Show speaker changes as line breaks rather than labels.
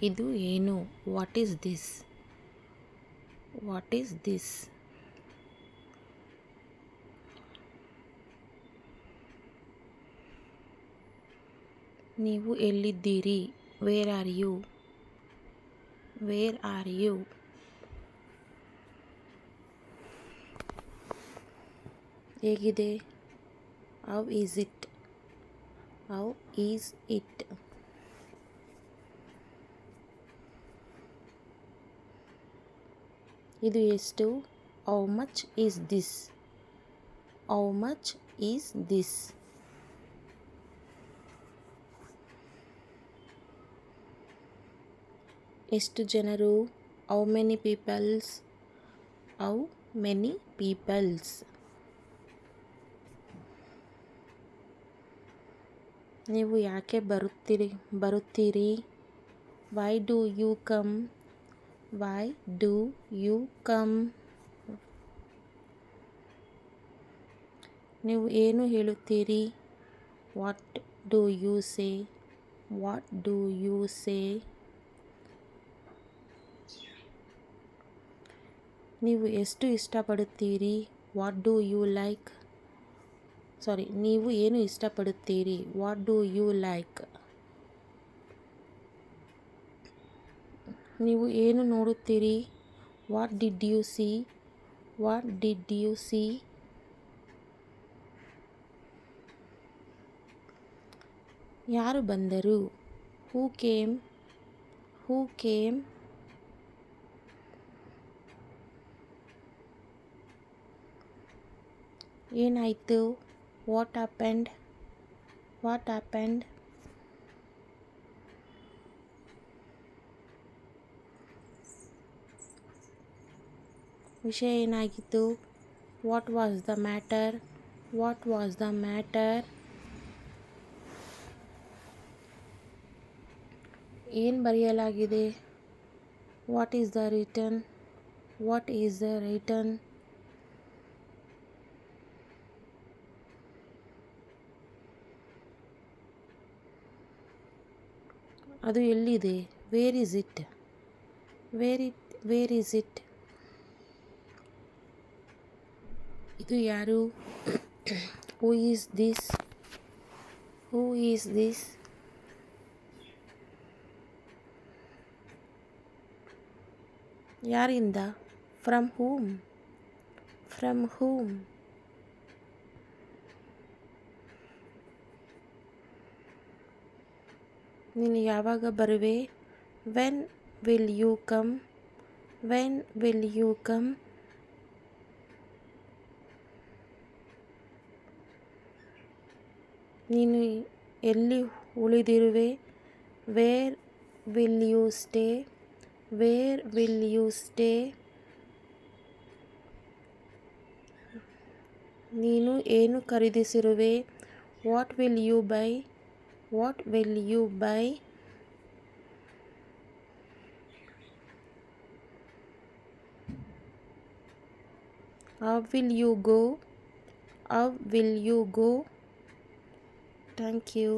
ಇದು ಏನು? What is this? What is this? ನೀವು ಎಲ್ಲಿದ್ದೀರಿ? Where are you? Where are you? ಹೇಗಿದೆ? How is it? How is it? ಇದು ಎಷ್ಟು? How much is this? How much is this? ಎಷ್ಟು ಜನರು? How many peoples? How many peoples? ನೀವು ಯಾಕೆ ಬರುತ್ತೀರಿ? Why do you come? Why do you come? ನೀವು ಏನು ಹೇಳುತ್ತೀರಿ? What do you say? What do you say? ನೀವು ಎಷ್ಟು ಇಷ್ಟಪಡುತ್ತೀರಿ? What do you like? ನೀವು ಏನು ಇಷ್ಟಪಡುತ್ತೀರಿ? What do you like? ನೀವು ಏನು ನೋಡುತ್ತೀರಿ? What did you see? What did you see? ಯಾರು ಬಂದರು? Who came? Who came? ಏನಾಯಿತು? What happened? What happened? ವಿಷಯ ಏನಾಗಿತ್ತು? What was the matter? What was the matter? ಏನು ಬರೆಯಲಾಗಿದೆ? What is the written? What is the written? ಅದು ಎಲ್ಲಿದೆ? Where is it? Where is it? ಇದು ಯಾರು? Who is this? Who is this? ಯಾರಿಂದ? From whom? From ಹೂಮ್? ನೀನು ಯಾವಾಗ ಬರುವೆ? When will you come? When will you come? ನೀನು ಎಲ್ಲಿ ಉಳಿದಿರುವೆ? Where will you stay? Where will you stay? ನೀನು ಏನು ಖರೀದಿಸಿರುವೆ? What will you buy? What will you buy? How will you go? How will you go? Thank you.